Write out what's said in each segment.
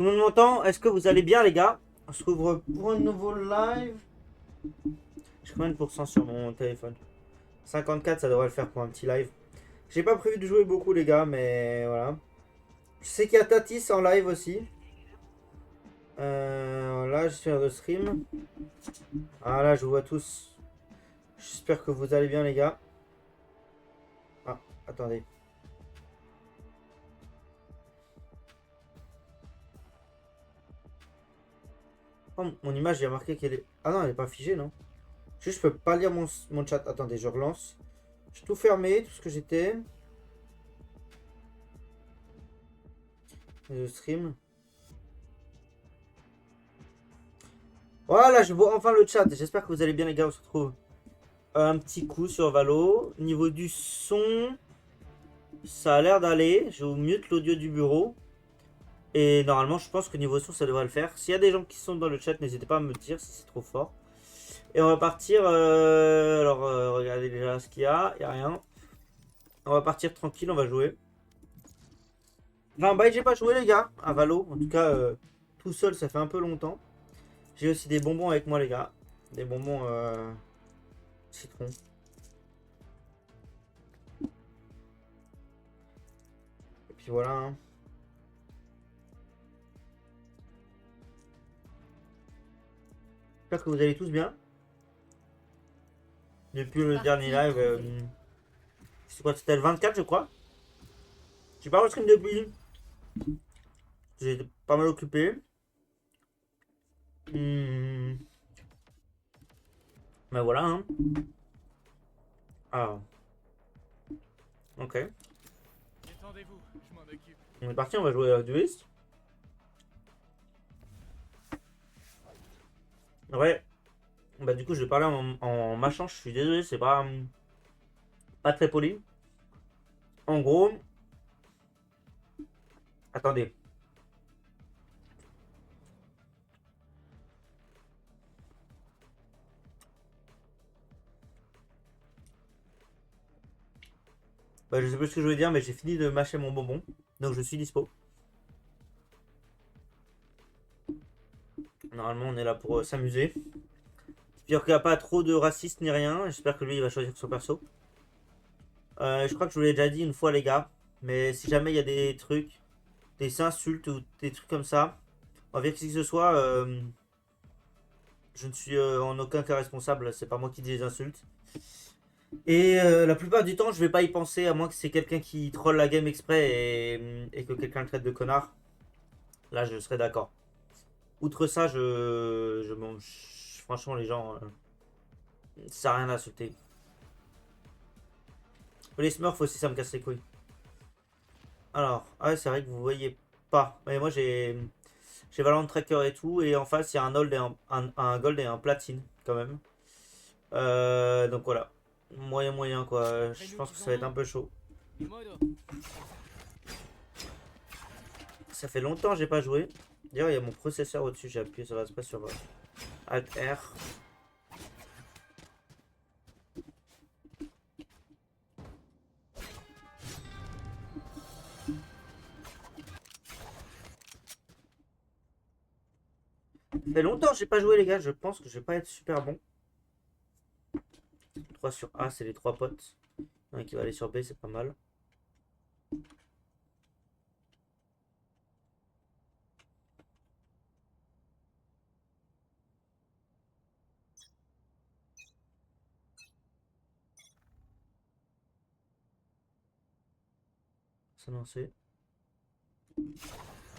Tout le monde m'entend? Est-ce que vous allez bien, les gars? On se retrouve pour un nouveau live. J'ai combien de pourcents sur mon téléphone? 54, ça devrait le faire pour un petit live. J'ai pas prévu de jouer beaucoup, les gars, mais voilà. Je sais qu'il y a Tatis en live aussi. Là, je suis en stream. Ah, là, je vous vois tous. J'espère que vous allez bien, les gars. Ah, attendez. Oh, mon image, j'ai remarqué qu'elle est... Ah non, elle est pas figée, non? Juste, je peux pas lire mon chat. Attendez, je relance. J'ai tout fermé, tout ce que j'étais. Le stream. Voilà, je vois enfin le chat. J'espère que vous allez bien, les gars. On se retrouve un petit coup sur Valo. Niveau du son, ça a l'air d'aller. Je vous mute l'audio du bureau. Et normalement, je pense que niveau son, ça devrait le faire. S'il y a des gens qui sont dans le chat, n'hésitez pas à me dire si c'est trop fort. Et on va partir. Alors, regardez déjà ce qu'il y a. Il n'y a rien. On va partir tranquille, on va jouer. Enfin, bah, j'ai pas joué, les gars, à Valo. En tout cas, tout seul, ça fait un peu longtemps. J'ai aussi des bonbons avec moi, les gars. Des bonbons citron. Et puis voilà. Hein. J'espère que vous allez tous bien. Depuis le dernier live. C'est quoi? C'était le 24, je crois. J'ai pas stream depuis. J'ai été pas mal occupé. Hmm. Mais voilà. Hein. Ah, ok. Détendez-vous, je m'en occupe. On est parti, on va jouer à Duelist. Ouais. Bah, du coup, je vais parler en machin. Je suis désolé, c'est pas très poli. En gros. Attendez. Bah, je sais pas ce que je veux dire, mais j'ai fini de mâcher mon bonbon. Donc, je suis dispo. Normalement, on est là pour s'amuser. J'espère qu'il n'y a pas trop de racistes ni rien. J'espère que lui, il va choisir son perso. Je crois que je vous l'ai déjà dit une fois, les gars. Mais si jamais il y a des trucs, des insultes ou des trucs comme ça, envers qui que ce soit, je ne suis en aucun cas responsable. C'est pas moi qui dis les insultes. Et la plupart du temps, je vais pas y penser, à moins que c'est quelqu'un qui troll la game exprès et que quelqu'un le traite de connard. Là, je serais d'accord. Outre ça, franchement, les gens, ça sert à rien d'insulter. Les Smurfs aussi, ça me casse les couilles. Alors, ah ouais, c'est vrai que vous voyez pas. Mais moi, j'ai Valorant Tracker et tout. Et en face, il y a un gold et un gold et un platine, quand même. Donc voilà. Moyen, moyen, quoi. Je pense que ça va être un peu chaud. Ça fait longtemps que j'ai pas joué. D'ailleurs, il y a mon processeur au-dessus. J'ai appuyé sur l'espace sur Alt R. Ça fait longtemps que j'ai pas joué, les gars. Je pense que je vais pas être super bon. 3 sur A, c'est les 3 potes. Un qui va aller sur B, c'est pas mal. Ça lancer.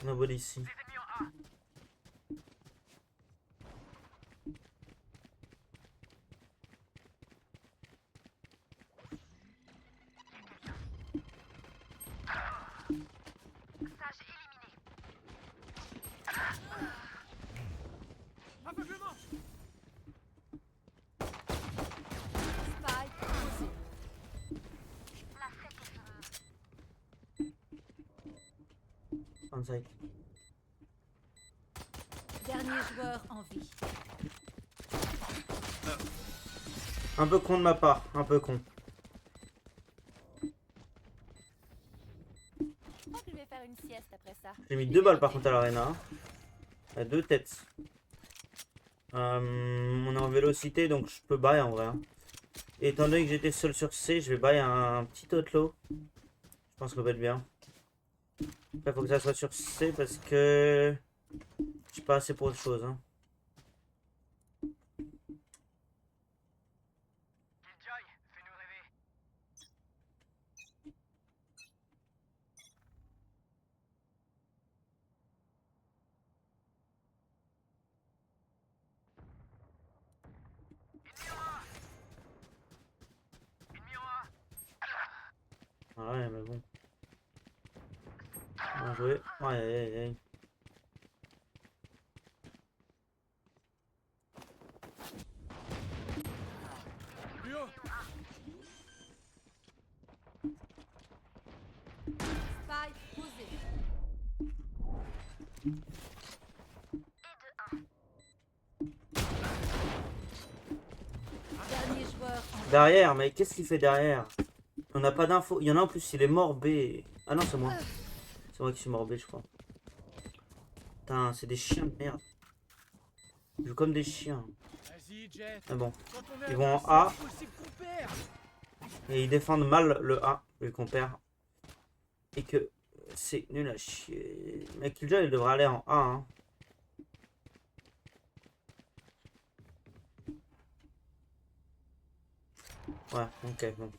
On a volé ici. Aveuglement. Spike posé. Inside. Dernier joueur en vie. Un peu con de ma part, un peu con. Je crois que je vais faire une sieste après ça. J'ai mis 2 balles par contre à l'arena. Hein. À 2 têtes. On est en vélocité donc je peux buy en vrai. Hein. Et étant donné que j'étais seul sur C, je vais buy un petit outlaw. Je pense qu'on va être bien. Après, faut que ça soit sur C parce que je suis pas assez pour autre chose. Hein. Ah ouais, mais bon. Bien joué. Aïe aïe aïe aïe. Plus haut. Spike posé. Dernier joueur en vie. Derrière, mais qu'est-ce qu'il fait derrière? On n'a pas d'infos. Il y en a en plus, il est mort B. Ah non, c'est moi. C'est moi qui suis mort B, je crois. Putain, c'est des chiens de merde. Ils jouent comme des chiens. Vas-y, Jet. Mais bon. Quand on est Ils vont en deux, A. c'est impossible qu'on perd. Et ils défendent mal le A, vu qu'on perd. Et que c'est nul à chier. Mais Killjoy, il devrait aller en A. Hein. Ouais, ok, bon.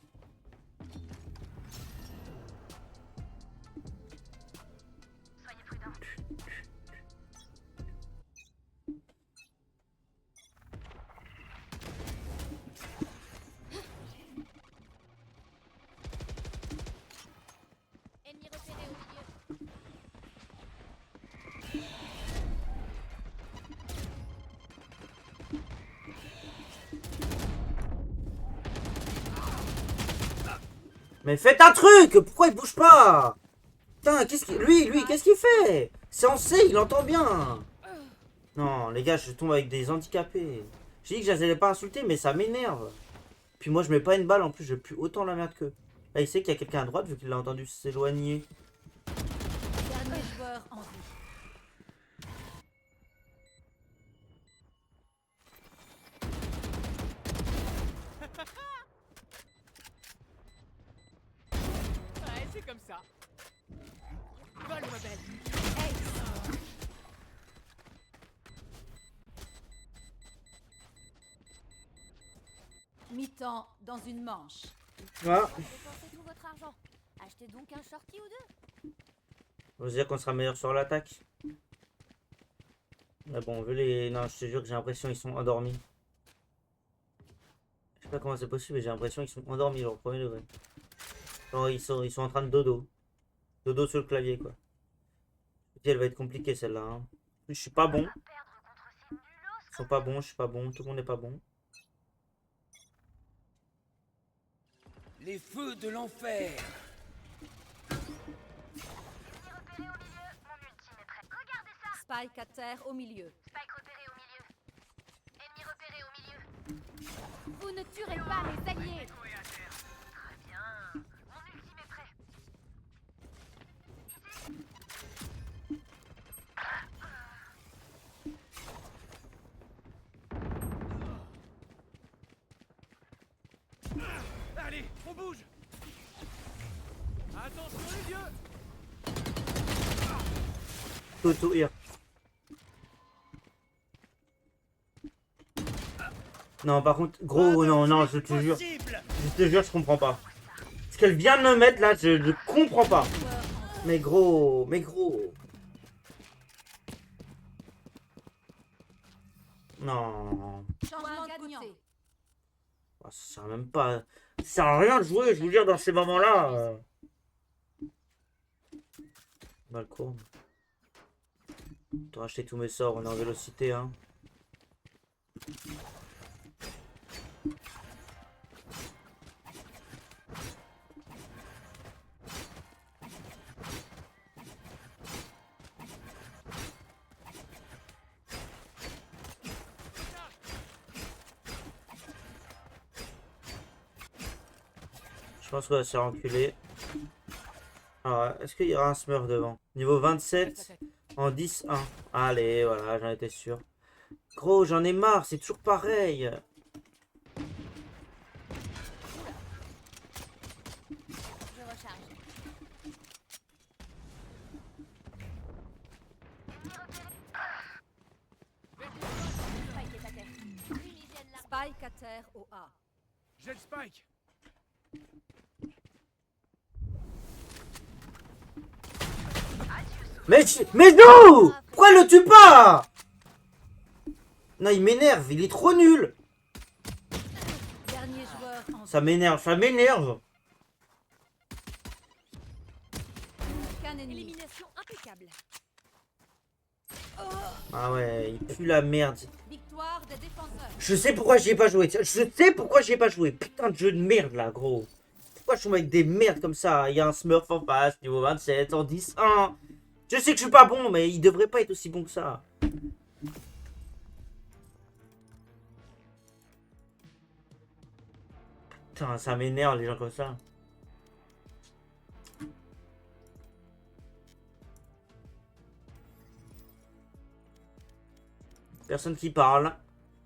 Ennemi repéré au milieu. Mais faites un truc! Pourquoi il bouge pas? Putain, qu'est-ce qu'il... Lui, qu'est-ce qu'il fait? C'est en C, il entend bien. Non, les gars, je tombe avec des handicapés. J'ai dit que je les allais pas insulter, mais ça m'énerve. Puis moi, je mets pas une balle, en plus, je pue autant la merde qu'eux. Là, il sait qu'il y a quelqu'un à droite, vu qu'il a entendu s'éloigner. Dernier joueur en vie. Ouais, c'est comme ça. Vole, ma belle. Mi-temps dans une manche. Voilà. Dépensez tout votre argent. Achetez donc un shorty ou deux. On va se dire qu'on sera meilleur sur l'attaque. Mais bon, vu les... Non, je te jure que j'ai l'impression qu'ils sont endormis. Je sais pas comment c'est possible, mais j'ai l'impression qu'ils sont endormis, genre, premier degré. Genre, ils sont en train de dodo. Dodo sur le clavier, quoi. Elle va être compliquée, celle-là. Hein. Je suis pas bon. Ils sont pas bons, je suis pas bon. Tout le monde n'est pas bon. Les feux de l'enfer. Spike à terre au milieu. Vous ne tuerez pas les alliés. Allez, on bouge. Attention les yeux. Tout, here. Non, par contre, gros, non, je te jure. Je te jure, je comprends pas. Ce qu'elle vient de me mettre là, je comprends pas. Mais gros. Non. Changement de gagnant. Ça sert même pas. Ça sert à rien de jouer, je vous dire, dans ces moments-là. Malcourbe. T'as racheté tous mes sorts, on est en vélocité, hein. Je pense qu'on va se faire enculer. Alors, est-ce qu'il y aura un Smurf devant? Niveau Reste 27 la tête. en 10-1. Allez, voilà, j'en étais sûr. Gros, j'en ai marre, c'est toujours pareil. Je recharge. Spike est à terre. Fumigène l'arme. Spike à terre au A. Jet Spike. Mais non! Pourquoi il le tue pas? Non, il m'énerve, il est trop nul. Dernier joueur en Ça m'énerve, ça m'énerve. aucun ennemi. Élimination impeccable. Ah ouais, il pue la merde. Victoire des défenseurs. Je sais pourquoi j'y ai pas joué. Je sais pourquoi j'y ai pas joué. Putain de jeu de merde là, gros. Pourquoi je tombe avec des merdes comme ça? Il y a un Smurf en face, niveau 27, en 10-1. Je sais que je suis pas bon, mais il devrait pas être aussi bon que ça. Putain, ça m'énerve les gens comme ça. Personne qui parle.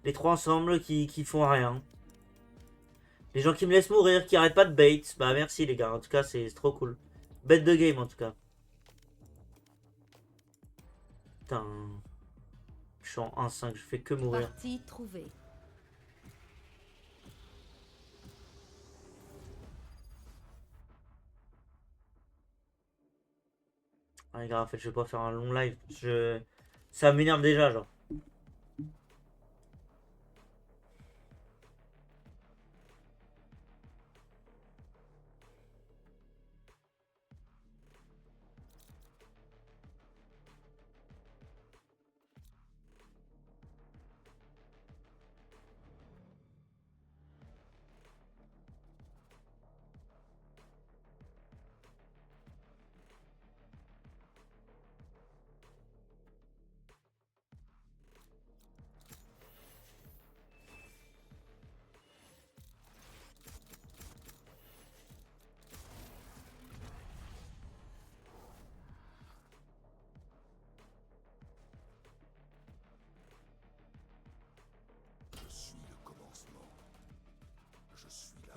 Les trois ensemble qui font rien. Les gens qui me laissent mourir, qui arrêtent pas de bait. Bah merci les gars, en tout cas c'est trop cool. Bête de game en tout cas. Putain. Je suis en 1-5, je fais que mourir. Partie trouvée. Ah les gars, en fait je vais pas faire un long live. Ça m'énerve déjà genre.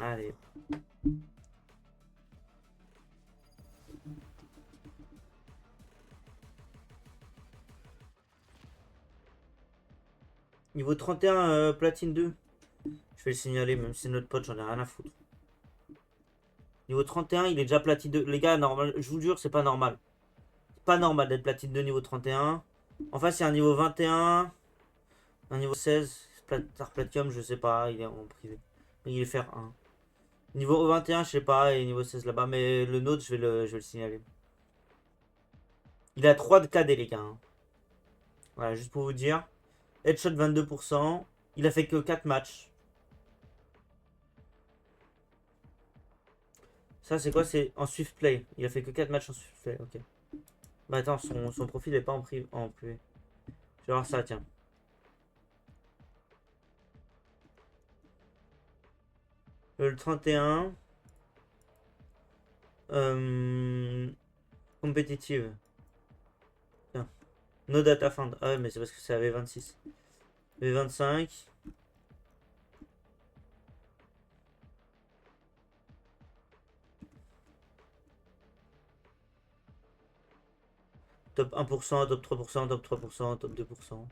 Allez. Niveau 31, platine 2. Je vais le signaler, même si c'est notre pote, j'en ai rien à foutre. Niveau 31, il est déjà platine 2. Les gars, normal, je vous jure, c'est pas normal. C'est pas normal d'être platine 2 niveau 31. En face, il y a un niveau 21. Un niveau 16. Star Platinum, je sais pas, il est en privé. Il est faire 1. Niveau 21, je sais pas, et niveau 16 là-bas. Mais le nôtre, je vais le signaler. Il a 3 de KD, les gars. Hein. Voilà, juste pour vous dire. Headshot 22%. Il a fait que 4 matchs. Ça, c'est quoi? C'est en Swift Play. Il a fait que 4 matchs en Swift Play. Ok. Bah attends, son profil est pas en privé. Je vais voir ça, tiens. Le 31. Compétitive. Tiens. No data found. Ah ouais, mais c'est parce que c'est à V26. V25. Top 1%, top 3%, top 3%, top 2%.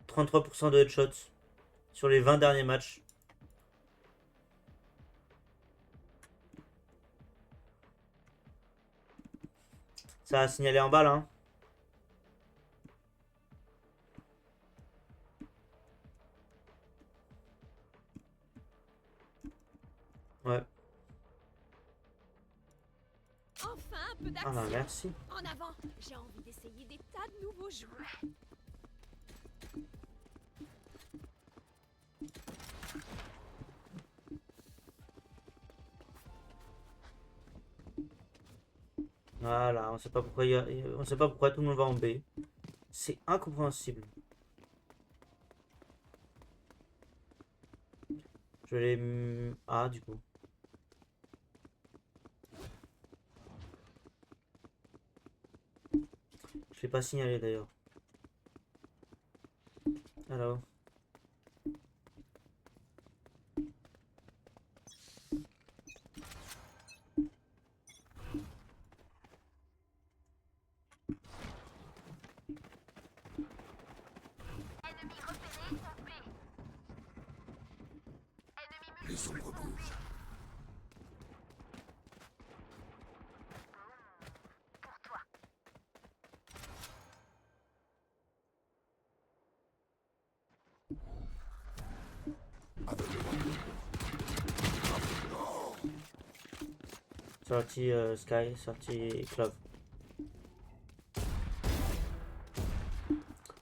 33% de headshots sur les 20 derniers matchs. Ça a signalé en balle, hein. Ouais. Enfin un peu Ah bah d'action. merci. En avant. J'ai envie d'essayer des tas de nouveaux jouets. Voilà, on sait pas pourquoi on sait pas pourquoi tout le monde va en B. C'est incompréhensible. Je l'ai A du coup. Je l'ai pas signalé d'ailleurs. Alors. Les ombres bougent. Sorti Sky, sorti Clove.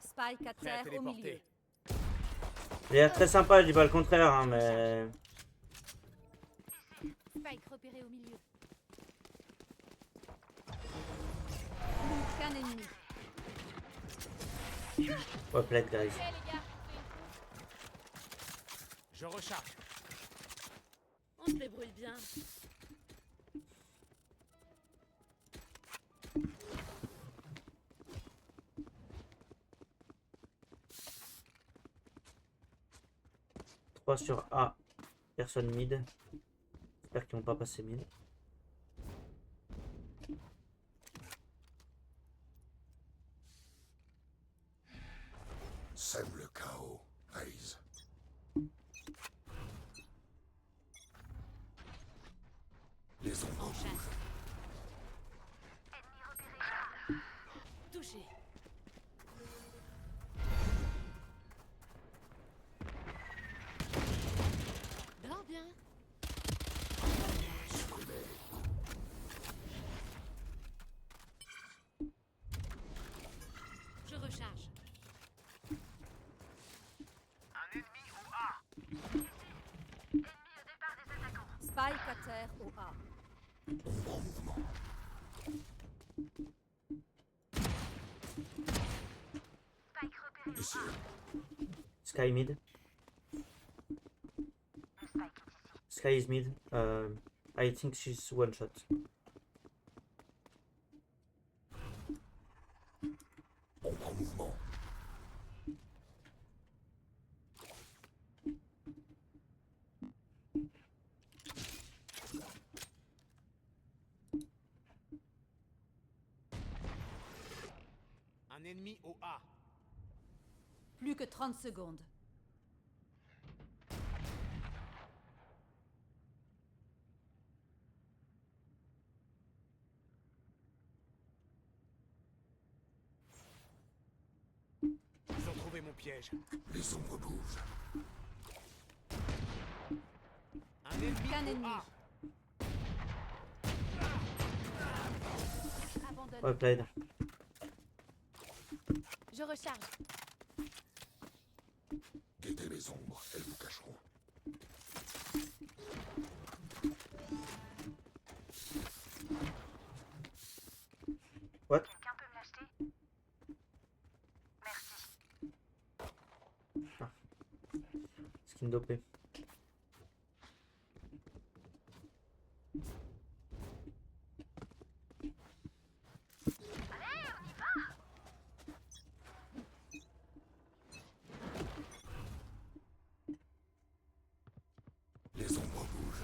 Spike à Prêt à terre au milieu. téléporter. Il a l'air très sympa, je dis pas le contraire, hein, mais. Spike repéré au milieu. Plus qu'un ennemi. Well played, guys. Ok les gars, Je recharge. on se débrouille bien. Trois sur A. Personne mid. J'espère qu'ils vont pas passer mid. Sème le chaos, Raze. Les ombres bougent. Touché. Dors bien. Je recharge. Spike à terre au A. Ombre en mouvement. Ici, Sky mid. Sky is mid. I think she's one shot. ombre en mouvement. Un ennemi au A. Plus que 30 secondes. Ils ont trouvé mon piège. Les ombres bougent. Un ennemi Qu'un au ennemi. A. Abandonne. Well played. Je recharge. Guettez les ombres, elles vous cacheront. What? Ah. Skin dopé. Les ombres bougent.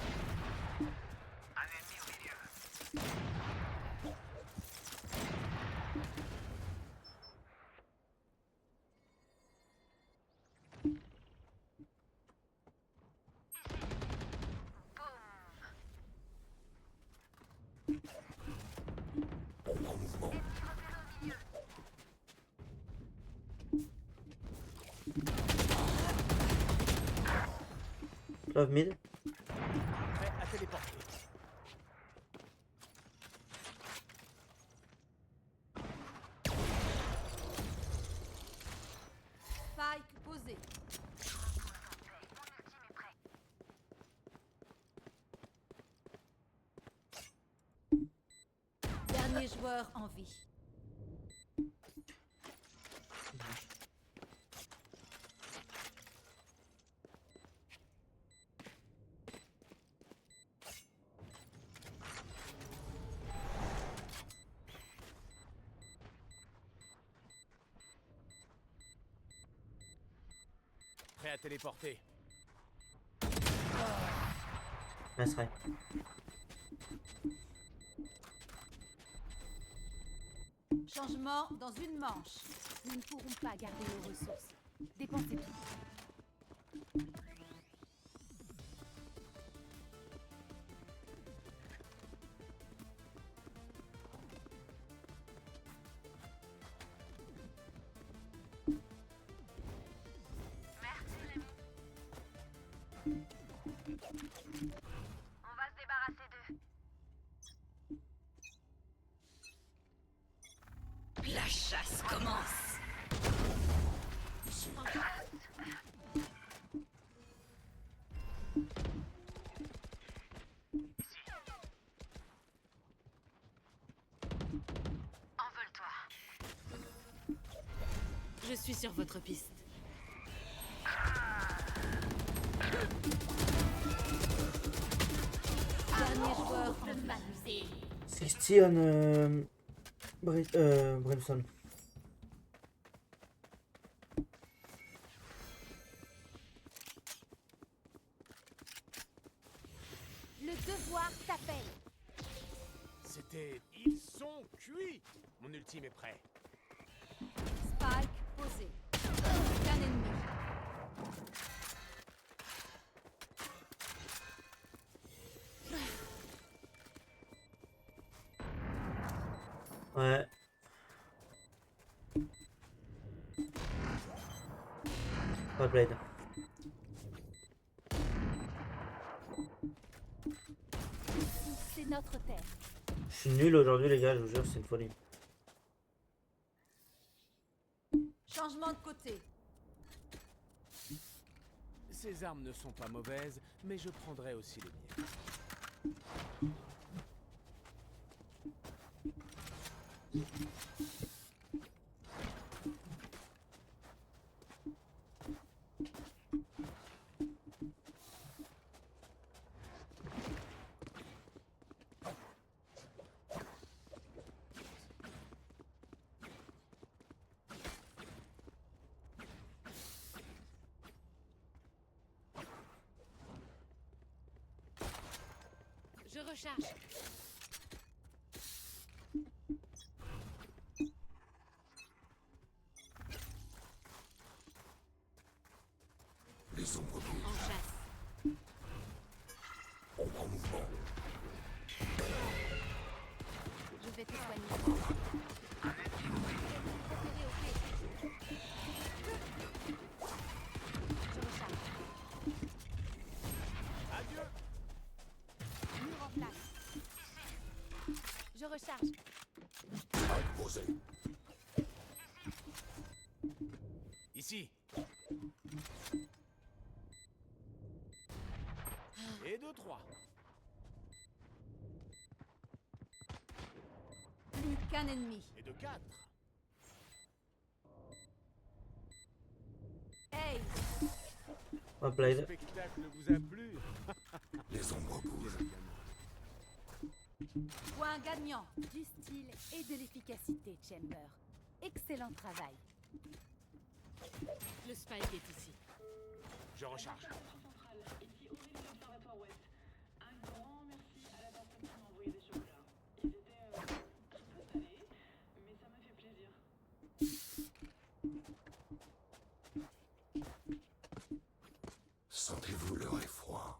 Ombre en mouvement. Clove mid. Prêt à téléporter. Spike posé. Dernier joueur en vie. Prêt à téléporter. Nice try. Changement dans une manche. Nous ne pourrons pas garder nos ressources. Dépensez tout. On va se débarrasser d'eux. La chasse commence. Envole-toi. Je suis sur votre piste. Dernier joueur en Ne vie. m'amuser. 60 on Brimstone. Le devoir t'appelle. C'était... Ils sont cuits. Mon ultime est prêt. Spike posé. Aucun ennemi. Ouais. Pas Blade. C'est notre terre. Je suis nul aujourd'hui les gars, je vous jure, c'est une folie. Changement de côté. Ces armes ne sont pas mauvaises, mais je prendrai aussi les miennes. Je recharge. Les ombres En bougent. chasse. On prend mouvement. Je vais te soigner. Je recharge. Adieu. Mur en place. Je recharge. Spike posé. Ici. Et 2-3. Plus qu'un ennemi. Et de 4. Hey, Pas Le Blade. spectacle vous a plu? Les ombres bougent. point gagnant. Du style et de l'efficacité, Chamber. Excellent travail. Le spike est ici. Je recharge. Sentez-vous leur effroi?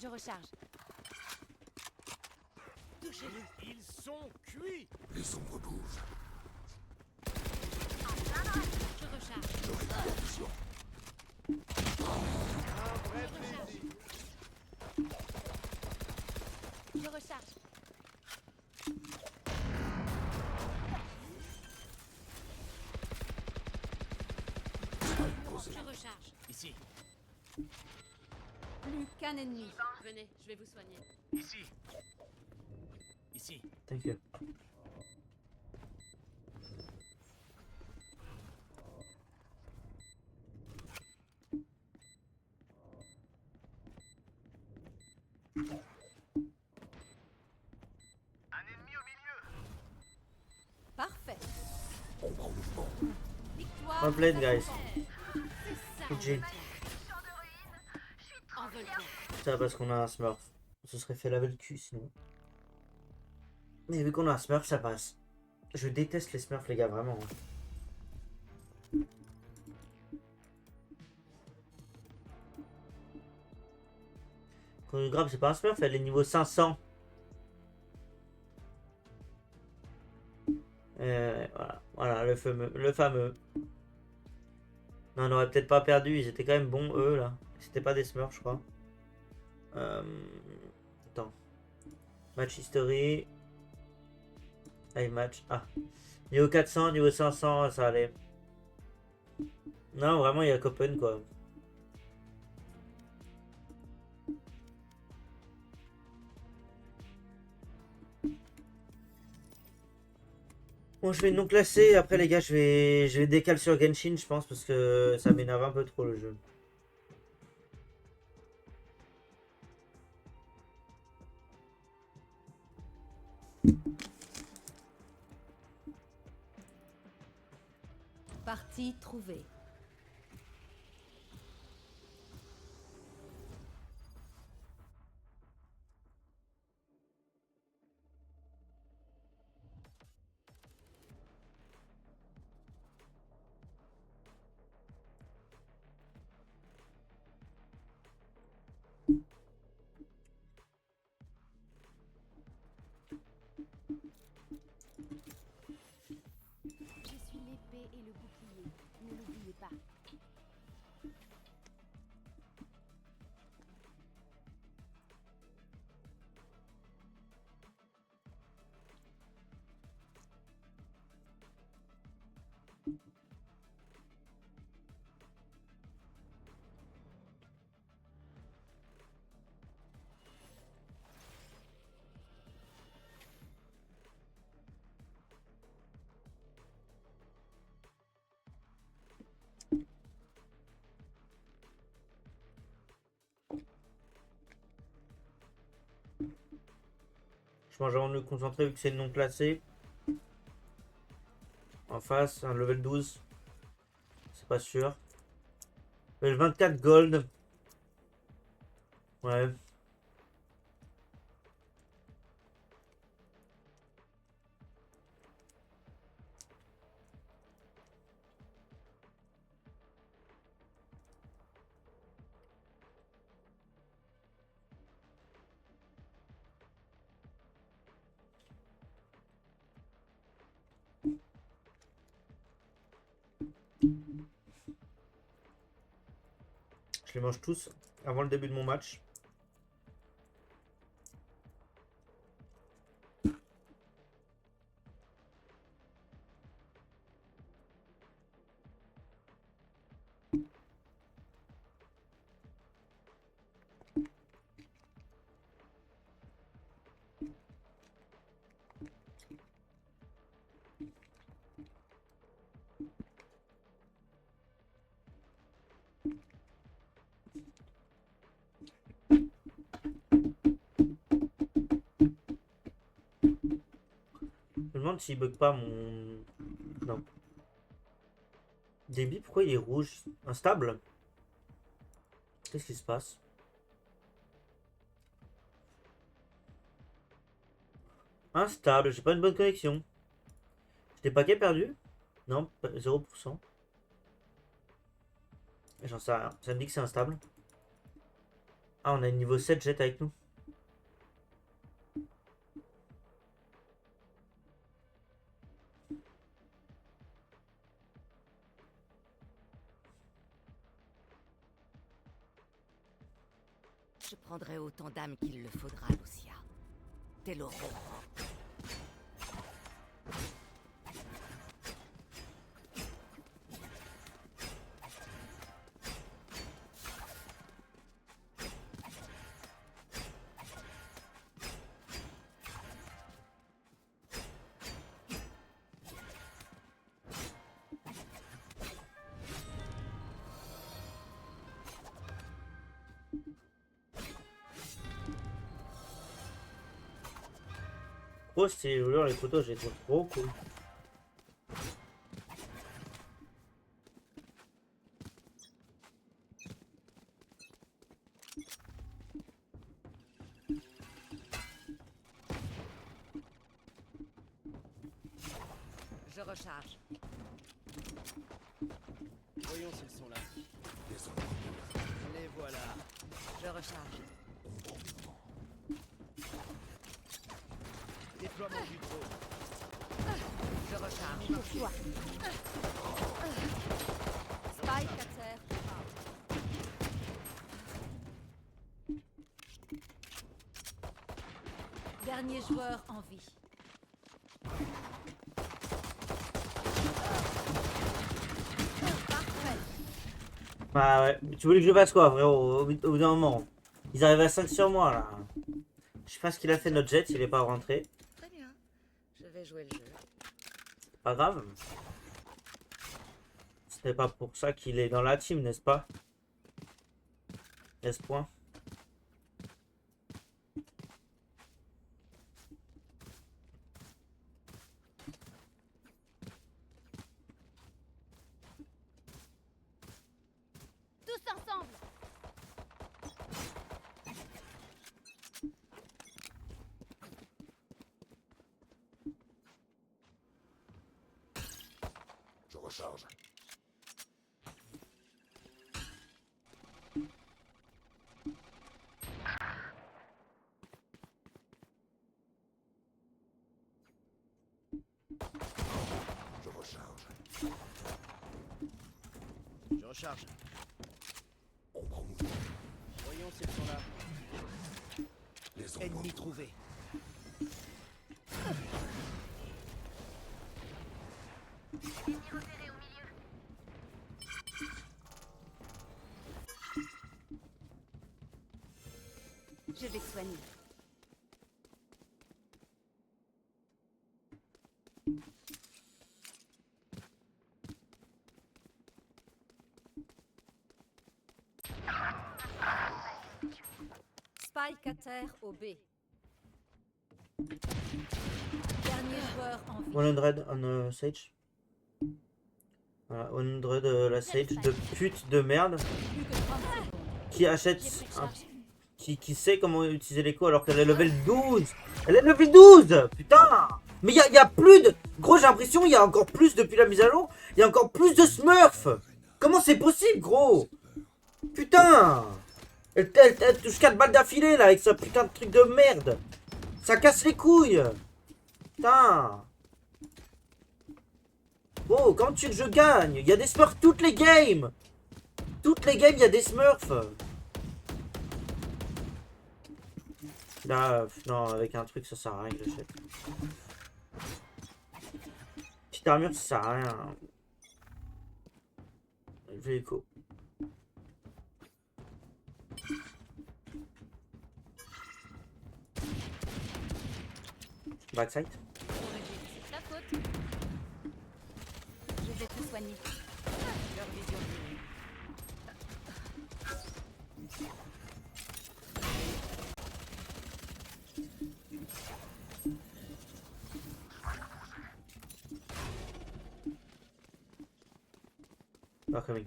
Je recharge. Touchez-le. Ils sont cuits. Les ombres bougent. Je recharge. Attention. Un vrai plaisir. Je recharge. Spike posé. Je recharge. Ici. Plus qu'un ennemi. Venez, je vais vous soigner. Ici. Ici. Thank you. Well played, guys. C'est ça. GG. Envole-toi. Ça parce qu'on a un Smurf. On se serait fait laver le cul sinon. Mais vu qu'on a un Smurf, ça passe. Je déteste les Smurfs, les gars, vraiment. Chronographe, c'est pas un Smurf, elle est niveau 500. Voilà, le fameux, Non, on aurait peut-être pas perdu, ils étaient quand même bons, eux, là. C'était pas des Smurfs, je crois. Attends. Match history. Live match. Ah. Niveau 400, niveau 500, ça allait. Non, vraiment, il y a Copen, quoi. Bon, je vais non classer. Après, les gars, je vais décaler sur Genshin, je pense, parce que ça m'énerve un peu trop le jeu. Partie trouvée. Je suis l'épée et le bouclier. Ne l'oubliez pas. Je pense avant de me concentrer vu que c'est le non classé. En face, un level 12. C'est pas sûr. Level 24 gold. Ouais. Je les mange tous avant le début de mon match. Je me demande s'il bug pas mon... Non. Débit, pourquoi il est rouge? Instable? Qu'est-ce qui se passe? Instable, j'ai pas une bonne connexion. J'ai des paquets perdus? Non, 0%. J'en sais rien. Ça me dit que c'est instable. Ah, on a une niveau 7 jet avec nous. Je prendrai autant d'âmes qu'il le faudra, Lucia. T'es l'aurore. Trop stylé, je vous jure, les photos, j'ai trouvé trop cool. Je recharge. Voyons s'ils sont là. Les ombres Les voilà. Je recharge. Déploiement du drone. Je recharge. Pour toi. Spike à terre. Dernier joueur en vie. Parfait. Bah ouais, tu voulais que je fasse quoi, frérot, au bout d'un moment. Ils arrivent à 5 sur moi, là. Je sais pas ce qu'il a fait notre jet, il est pas rentré. Très bien. Je vais jouer le jeu. C'est pas grave. Ce n'est pas pour ça qu'il est dans la team, n'est-ce pas? Est-ce point? Tous ensemble. Je recharge. Je recharge. Je recharge. Ombre mouvement. Voyons s'ils sont là. Les ombres Ennemi bougent. trouvé. Ennemi repéré au milieu. Je vais te soigner. Spike à terre au B. Dernier joueur en vie. 100 on Sage. Voilà, 100 la Sage de pute de merde. Plus que 30 secondes. Qui achète. J'ai pris un- charge. qui sait comment utiliser l'écho alors qu'elle est level 12. Elle est level 12. Putain. Mais il y a plus de. Gros, j'ai l'impression il y a encore plus depuis la mise à jour. Il y a encore plus de smurfs. Comment c'est possible, gros? Putain. Elle touche 4 balles d'affilée là avec sa putain de truc de merde. Ça casse les couilles. Putain. Bon, quand tu veux que je gagne? Il y a des smurfs toutes les games. Toutes les games, il y a des smurfs. Là, non, avec un truc, ça sert à rien que j'achète. Petite armure, ça sert à rien. Je vais écho. Backside. C'est ta faute. Je vais te soigner. Leur vision diminue. Not coming.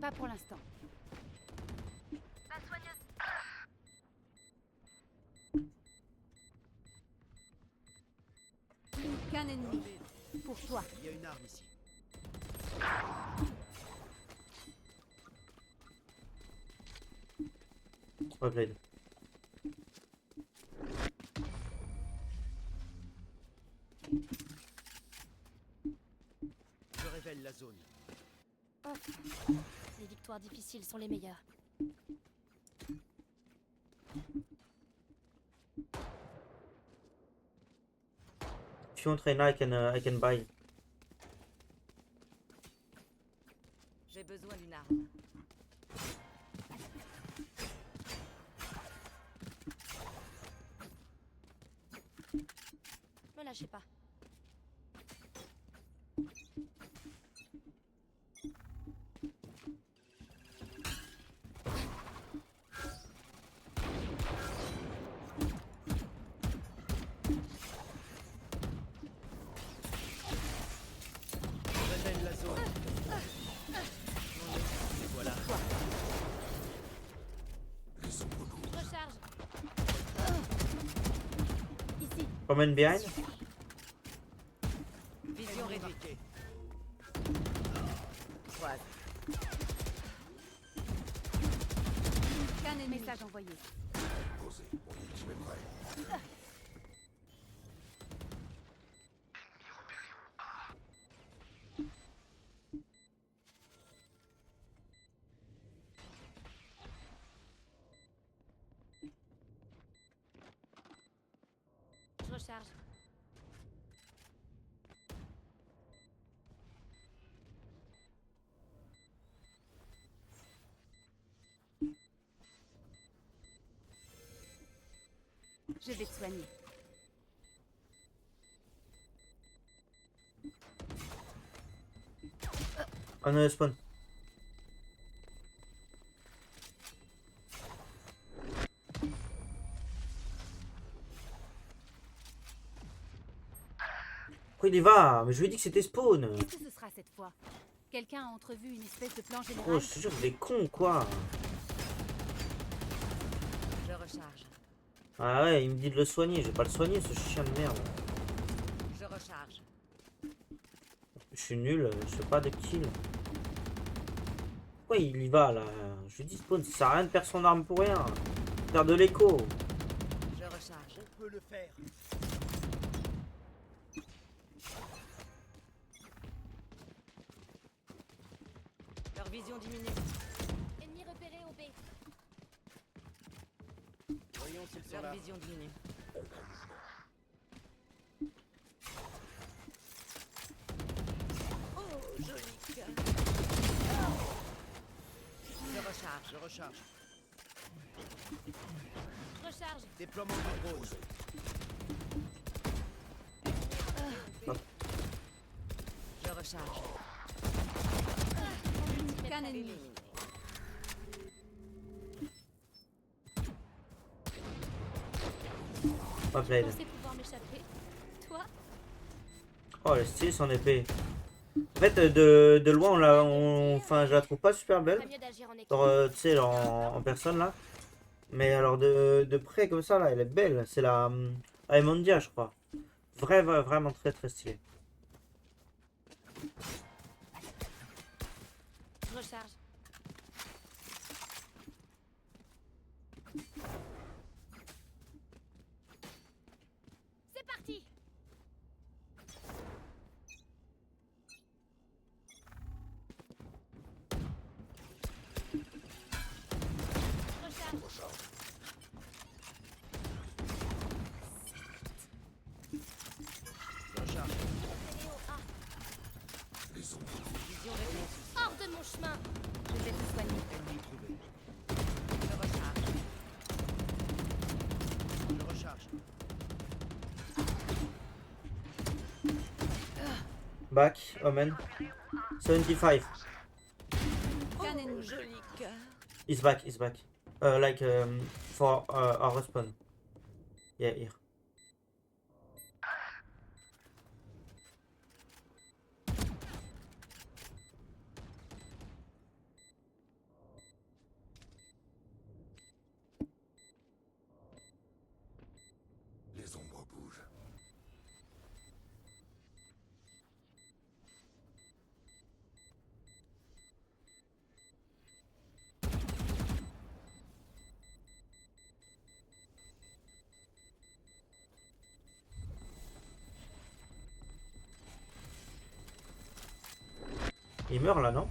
Pas pour l'instant. La soigneuse. Qu'un ennemi. Pour toi. Il y a une arme ici. Well played. Je révèle la zone. Oh. Les victoires difficiles sont les meilleures. If you want Reyna, I can buy. J'ai besoin d'une arme. Me lâchez pas. Omen behind. Vision réduite. Croise. Scan message envoyé. Posé. Mon ultime est prêt. Je recharge. Je vais te soigner. On a spawn. Pourquoi il y va? Mais je lui ai dit que c'était spawn. Qu'est-ce que ce sera cette fois? Quelqu'un a entrevu une espèce de plan général? Oh, je te jure, il est con quoi. Je recharge. Ah ouais, il me dit de le soigner. Je vais pas le soigner, ce chien de merde. Je recharge. Je suis nul, je fais pas de kill. Pourquoi il y va là? Je lui dis spawn, ça sert à rien de perdre son arme pour rien. Faire de l'écho. Je recharge. On peut le faire. Leur vision diminue. Ennemi repéré au B. Voyons s'ils sont Leur là. vision diminue. Oh, joli cœur. Je recharge. Je recharge. Je recharge. Déploiement de drone. Je recharge. Scan ennemi. Éliminé. Pas Je played. pensais pouvoir m'échapper. Toi? Oh, elle est stylée son épée. En fait, de loin, enfin, je la trouve pas super belle. Pas mieux d'agir en équipe. Genre, tu sais, genre en personne là. Mais alors de près comme ça là, elle est belle. C'est la Aemondia, je crois. Vraiment très très stylée. Je recharge. C'est parti. Je recharge. Je recharge. Repéré au A. Les ombres. Vision réduite. Hors de mon chemin. Je vais te soigner. Ennemi trouvé. Je recharge. Je recharge. Back, Omen. 75. Scan ennemi. Joli cœur. He's back, he's back. Like for our respawn. Yeah, here. Les ombres bougent. Il meurt là, non?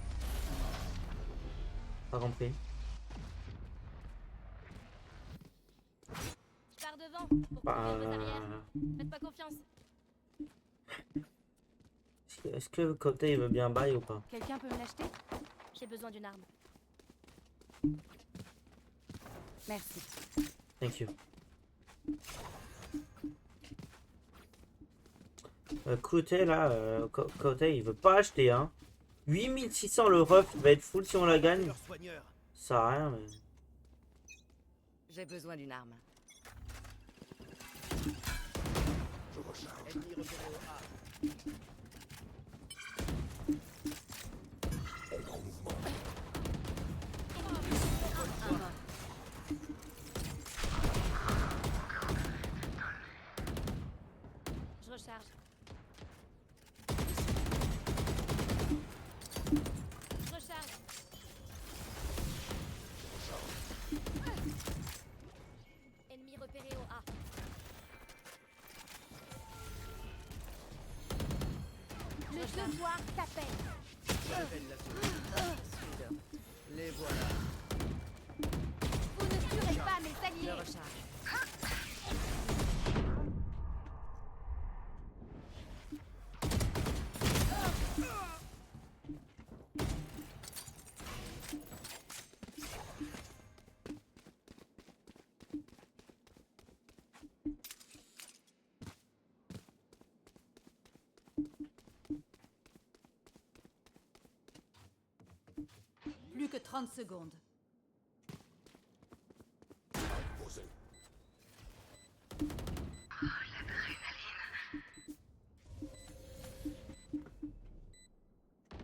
Pas compris. Je pars devant pour couvrir vos arrières. Faites pas confiance. Est-ce que côté il veut bien buy ou pas? Quelqu'un peut me l'acheter? J'ai besoin d'une arme. Merci. Thank you. Côté là, côté il veut pas acheter hein. 8600 le ref va être full si on la gagne. Leur soigneur. Ça sert à rien mais. J'ai besoin d'une arme. Je recharge. Ennemi repéré au A. Ombre en mouvement. Toi, t'appelles. Je révèle la zone. Les voilà. Vous ne tuerez pas mes Je alliés. recharge. Plus que 30 secondes. Posé.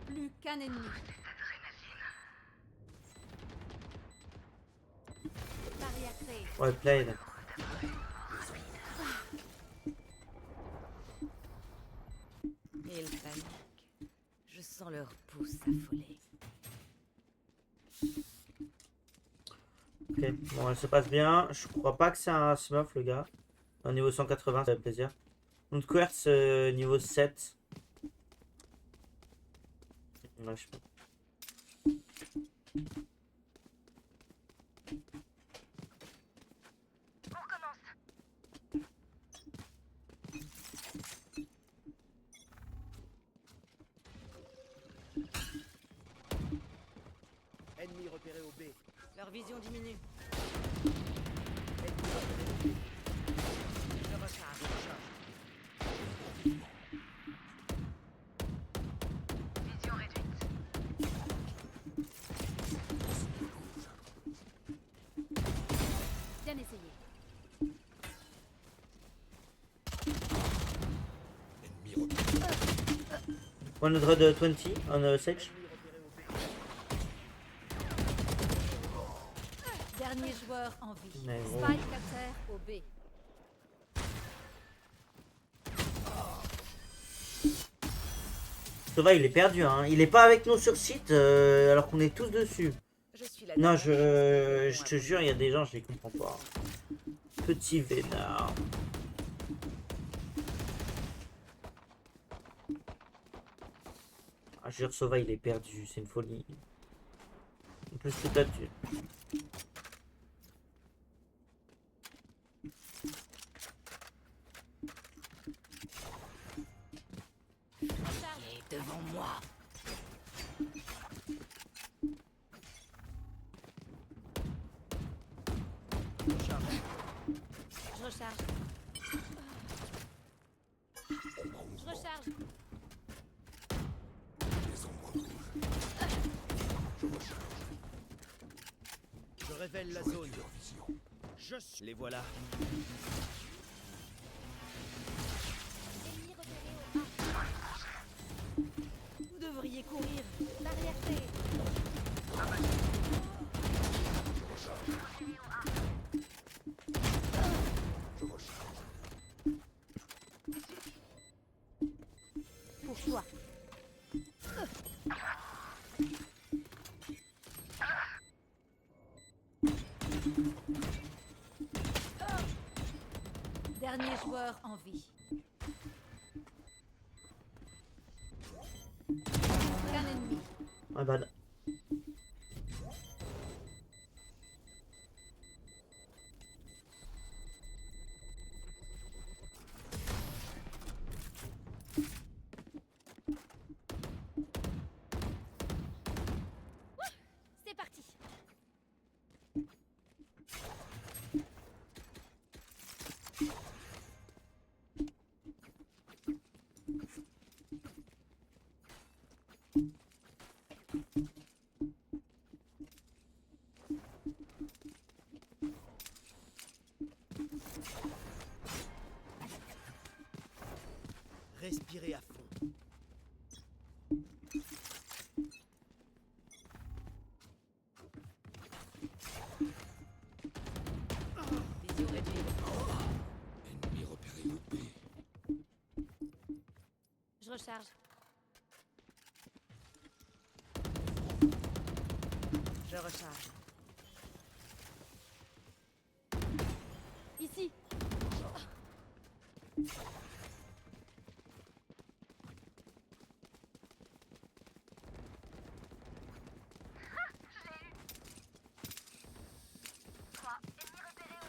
Plus qu'un ennemi. Barrière créée. Ouais, played. Ils paniquent. Je sens leur pouce s'affoler. Ok, bon, elle se passe bien. Je crois pas que c'est un smurf, le gars. Au niveau 180, ça fait plaisir. Donc, Quertz, niveau 7. Ouais, je sais pas. On recommence. Ennemi repéré au B. Leur vision diminue. Ennemi repéré au B. Je recharge. Vision réduite. Bien essayé. Ennemi repéré. 120 on Sage. Ennemi repéré au B. Dernier joueur en vie. Mais gros. Spike à terre au B. Sova, il est perdu, hein. Il est pas avec nous sur site alors qu'on est tous dessus. Je suis la Non, dernière chose je te jure, il y a des gens, je les comprends pas. Petit vénard. Ah, je jure, Sova, il est perdu, c'est une folie. En plus, tout là-dessus. Et devant moi. Recharge. Je recharge. Je recharge. Les ombres bougent. Je recharge. Je révèle la Je réduis zone. leur vision. Je suis. Les voilà. Ennemi repéré au A. Vous devriez courir. Barrière créée. Je recharge. Pour toi. Dernier joueur en vie. Qu'un ennemi. My bad. C'est parti. Respirez à fond. Vision réduite. Ennemi repéré au B. Je recharge. Je recharge. Ici.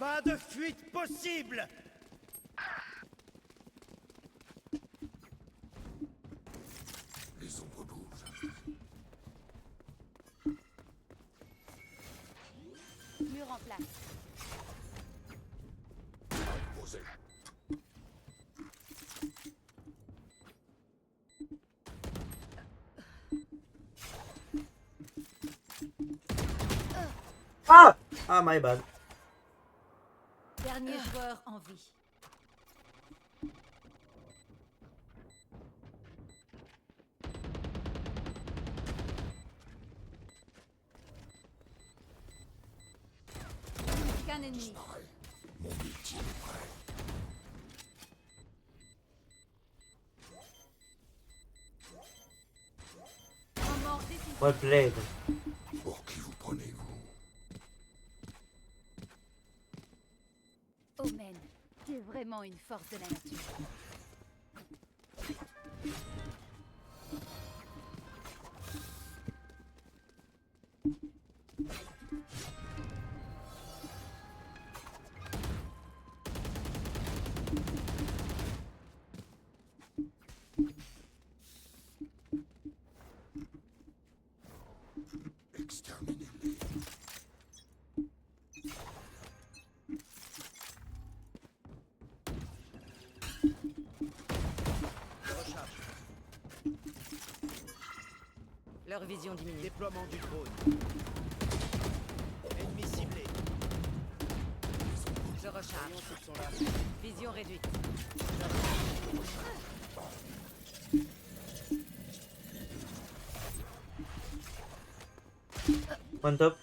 Pas de fuite possible. Les ombres bougent. Mur en place. Posé. Ah! Ah, my bad. Dernier joueur en vie. Qu'un ennemi. Pareil. Mon ultime est prêt. Un mort décisif. Well played. Pour qui vous prenez-vous? Omen, t'es vraiment une force de la nature. Exterminez-les. Leur vision diminue. Déploiement du drone. Ennemi ciblé. Je recharge. Voyons ceux qui sont là. Vision réduite. One top.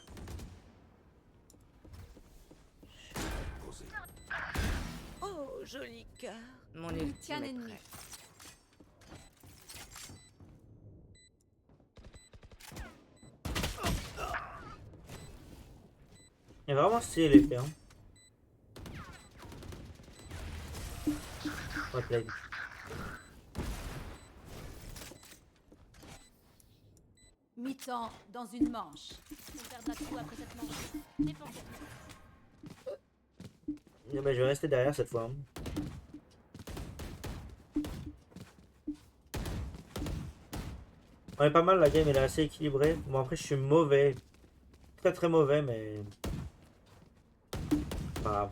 Posé. Oh, joli cœur. Mon ultime Qu'un est ennemi. prêt. Il est vraiment stylé l'épée. Hein. Well played. Mi-temps dans une manche. On perdra tout après cette manche. Défoncez. Eh ben, je vais rester derrière cette fois. Hein. On est pas mal, la game elle est assez équilibrée. Bon après je suis mauvais. Très très mauvais mais... Pas grave.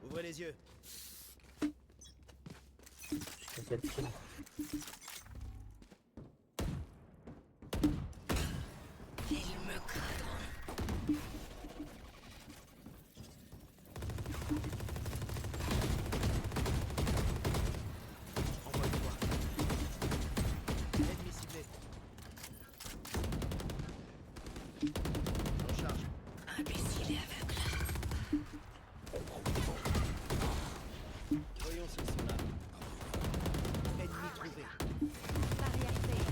Ouvrez les yeux. Je casse cette kill. Ils me craindront. Envoie-toi. Ennemi ciblé. Recharge. Imbécile et aveugle. Voyons ceux qui sont là. Ennemi trouvé. Barrière faite.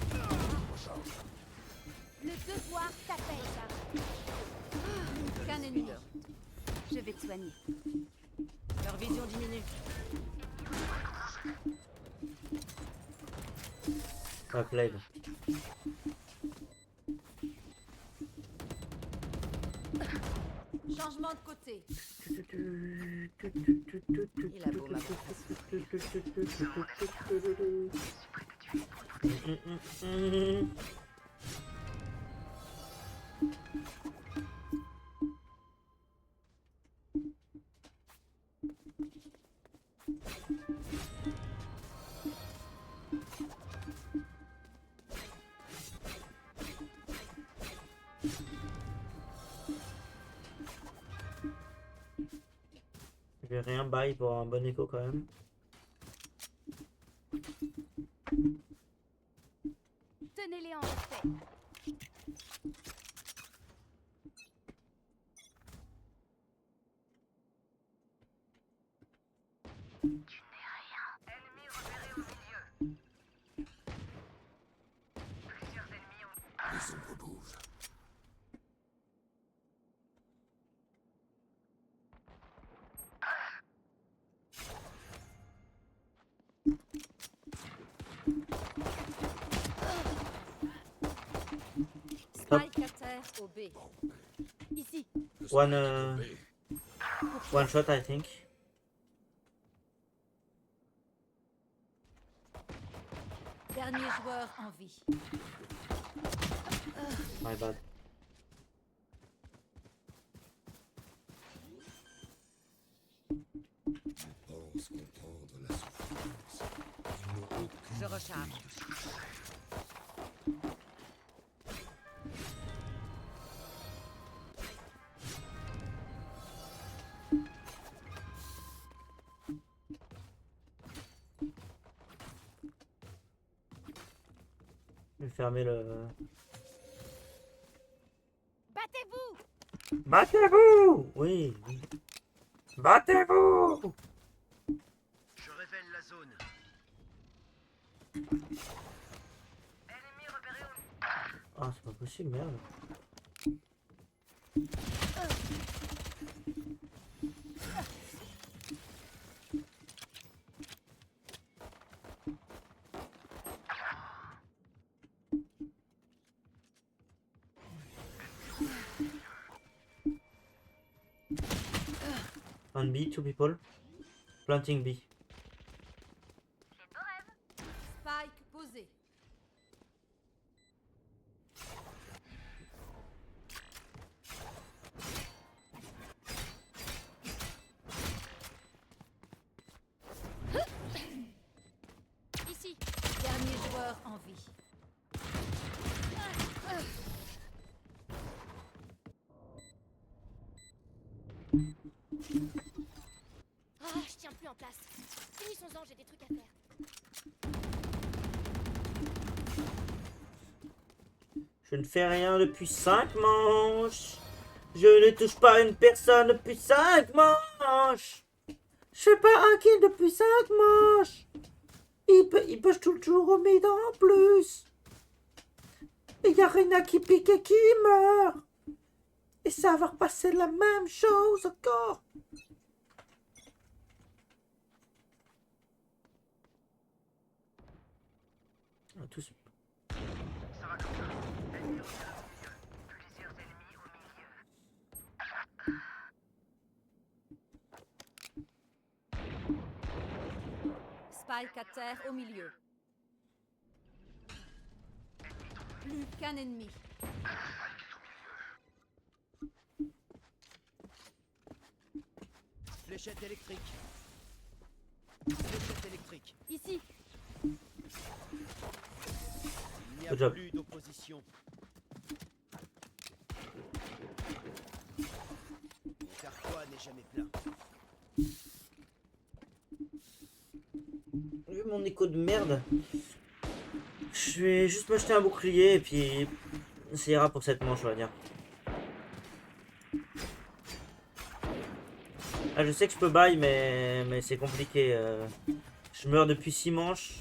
Le devoir t'appelle. Qu'un ennemi. Je vais te soigner. Leur vision diminue. Well played. Changement de côté. Il a beau m'avoir. Je vais rien buy pour un bon écho quand même. Tenez-les en respect. Ennemi repéré au milieu. Plusieurs ennemis ont... Les ombres bougent. Spike à terre au B. Ici. One shot, I think. Dernier joueur en vie. My bad. Pense comprendre la souffrance. Ils n'ont aucune Je recharge. idée de ce que c'est. Je vais fermer le... Battez-vous! Battez-vous! Oui. Battez-vous! Je révèle la zone. Ennemi repéré au... Ah, c'est pas possible, merde. On B, two people. Planting B. Spike posé. Ici. Dernier joueur en vie. Ah, je tiens plus en place. Finissons-en, j'ai des trucs à faire. Je ne fais rien depuis 5 manches. Je ne touche pas une personne depuis 5 manches. Je fais pas un kill depuis 5 manches. Il push toujours au mid en plus. Et y a Reyna qui pique et qui meurt. Et ça va repasser la même chose encore. Ah, tous. Ça va comme ça. Ennemi repéré au milieu. Plusieurs ennemis au milieu. Spike à terre au milieu. Plus qu'un ennemi. Fléchette électrique. Fléchette électrique. Ici. Il n'y a Good job. plus d'opposition. Mon carquois n'est jamais plein. Vu mon écho de merde, je vais juste m'acheter un bouclier et puis ça ira pour cette manche, on va dire. Ah, je sais que je peux buy, mais c'est compliqué. Je meurs depuis 6 manches.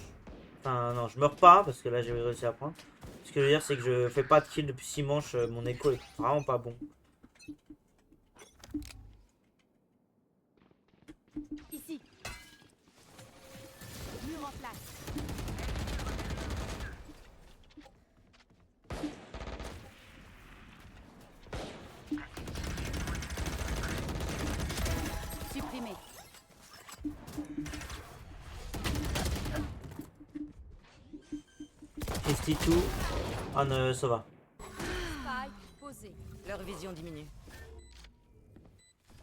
Enfin, non, je meurs pas parce que là j'ai réussi à prendre. Ce que je veux dire, c'est que je fais pas de kill depuis 6 manches. Mon écho est vraiment pas bon. Ici. Mur en place. Supprimé. On ça va. Spike posé. Leur vision diminue.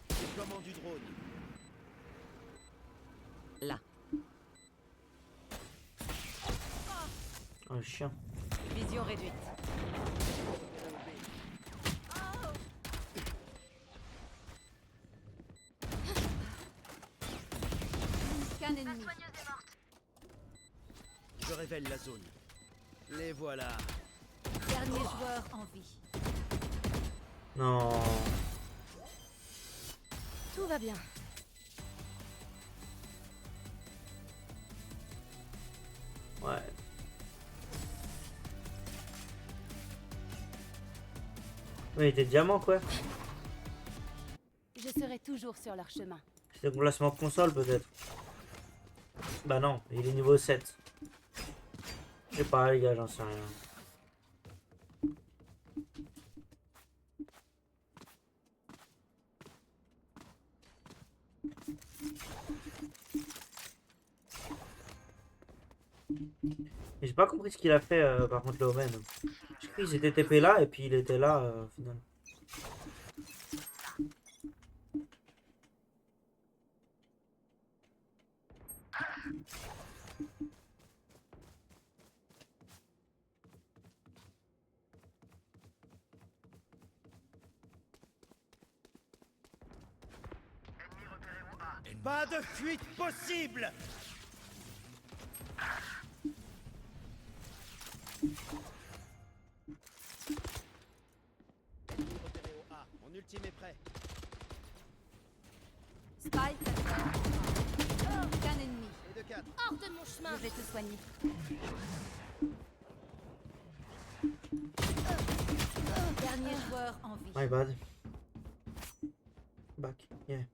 Déploiement du drone. Là. Un chien. Vision réduite. Plus qu'un ennemi. Je révèle la zone. Les voilà. Dernier joueur en vie. Non. Tout va bien. Ouais. Oui, t'es diamant quoi. Je serai toujours sur leur chemin. C'est un placement console peut-être. Bah non, il est niveau 7. Je sais pas les gars, j'en sais rien. Et j'ai pas compris ce qu'il a fait par contre le Omen. J'ai cru qu'ils étaient TP là et puis il était là au final. Pas de fuite possible. Ennemi repéré au A. Mon ultime est prêt. Spike à terre. Aucun ennemi. Et de 4. Hors de mon chemin. Je vais te soigner. Dernier joueur en vie. My bad. Back. Yeah.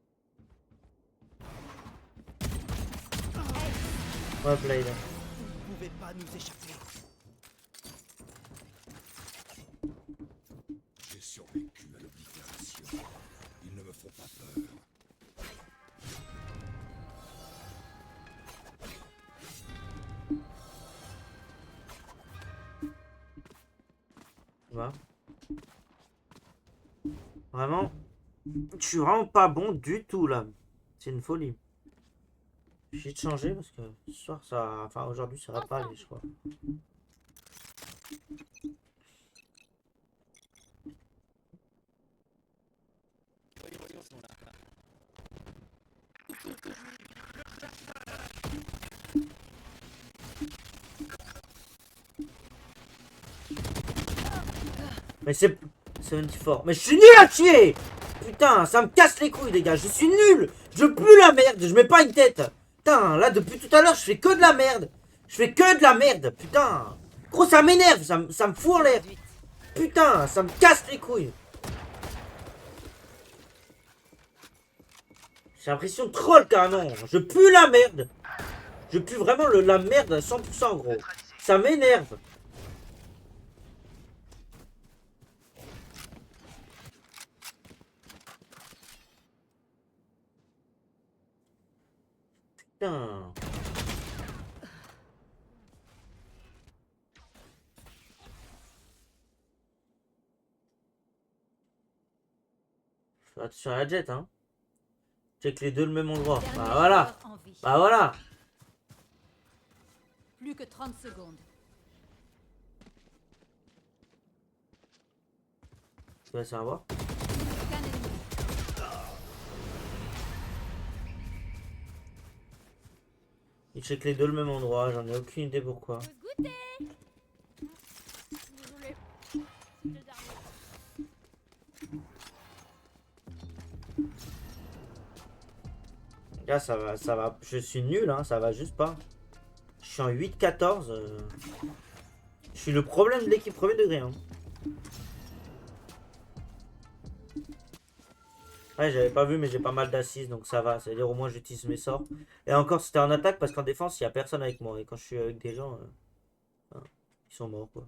Well played. Vous ne pouvez pas nous échapper. J'ai survécu à l'obliteration. Ils ne me font pas peur. Va. Vraiment, je suis vraiment pas bon du tout là. C'est une folie. J'ai de changer parce que ce soir ça, enfin aujourd'hui ça va pas aller je crois. Mais c'est 74. Mais je suis nul à chier. Putain, ça me casse les couilles les gars, je suis nul. Je pue la merde, je mets pas une tête. Putain, là depuis tout à l'heure je fais que de la merde. Je fais que de la merde, putain. Gros ça m'énerve, ça me fout en l'air. Putain, ça me casse les couilles. J'ai l'impression de troll carrément. Je pue la merde. Je pue vraiment la merde à 100% gros. Ça m'énerve. Putain. Fais attention à la jet hein. Check les deux le même endroit. Dernier Bah voilà. joueur en vie. Bah voilà. Plus que 30 secondes. Je te laisse avoir. Aucun ennemi. Ils check les deux le même endroit, j'en ai aucune idée pourquoi. Faut se goûter. Désolé. C'est le dernier. Là ça va, je suis nul hein, ça va juste pas. Je suis en 8-14. Je suis le problème de l'équipe premier degré hein. Ouais j'avais pas vu mais j'ai pas mal d'assises donc ça va, c'est à dire au moins j'utilise mes sorts. Et encore c'était en attaque parce qu'en défense il y a personne avec moi et quand je suis avec des gens, ils sont morts quoi.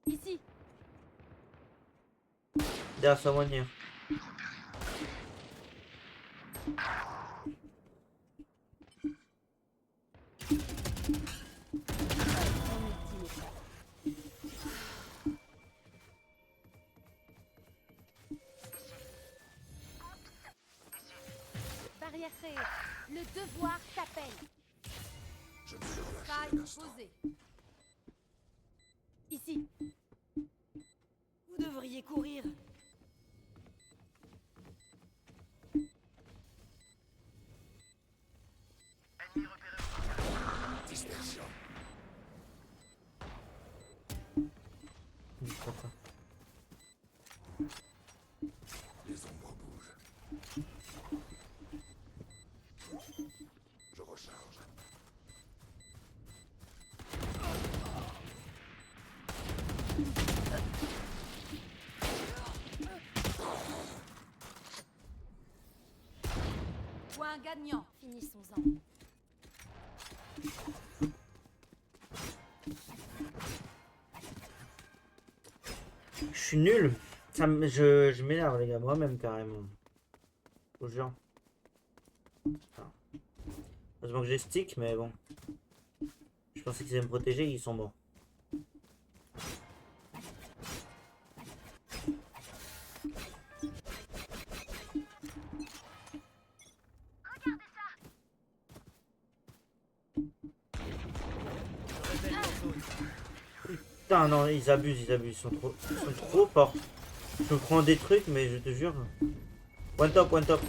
Ici. Derrière sa manière. Barrière créée. Le devoir t'appelle. Je ne suis relâché Spike un instant. posé. Ici. Vous devriez courir. Ennemi repéré au Dispersion. Les ombres bougent. Je recharge. Point gagnant. Finissons-en. Je suis nul. Je m'énerve les gars, moi-même carrément. Je vous jure. Enfin, heureusement que j'ai stick, mais bon. Je pensais qu'ils allaient me protéger, ils sont morts. Putain, non, ils abusent, ils sont trop forts. Je me prends des trucs, mais je te jure. One top, one top.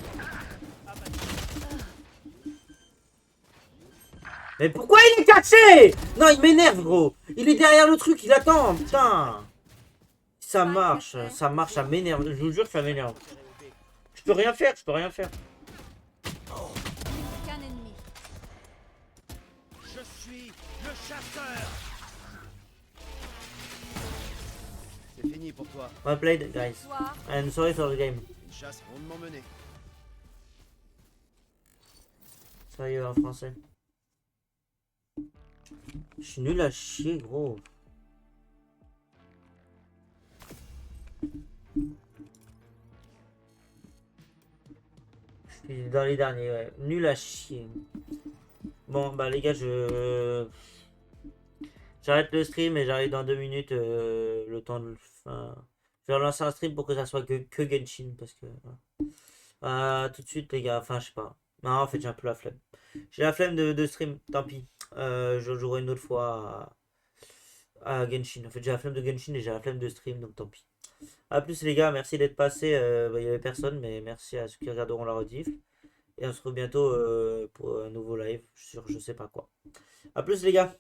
Mais pourquoi il est caché? Non, il m'énerve, gros. Il est derrière le truc, il attend, putain. Ça marche, ça m'énerve. Je vous jure que ça m'énerve. Je peux rien faire, je peux rien faire. Qu'un ennemi. Je suis le chasseur. C'est fini pour toi. Well played, guys. Soir. And sorry for the game. Une chasse rondement menée. Ça y est, en français. Je suis nul à chier, gros. Je suis dans les derniers, ouais. Nul à chier. Bon, bah les gars, j'arrête le stream et j'arrive dans 2 minutes. Le temps de... Enfin, je vais relancer un stream pour que ça soit que Genshin. Parce que... Voilà. Tout de suite, les gars. Enfin, je sais pas. Non, en fait, j'ai un peu la flemme. J'ai la flemme de stream, tant pis. Je jouerai une autre fois à Genshin. En fait, j'ai la flemme de Genshin et j'ai la flemme de stream, donc tant pis. A plus les gars, merci d'être passé. Il y avait personne, mais merci à ceux qui regarderont la rediff. Et on se retrouve bientôt pour un nouveau live sur je sais pas quoi. A plus les gars.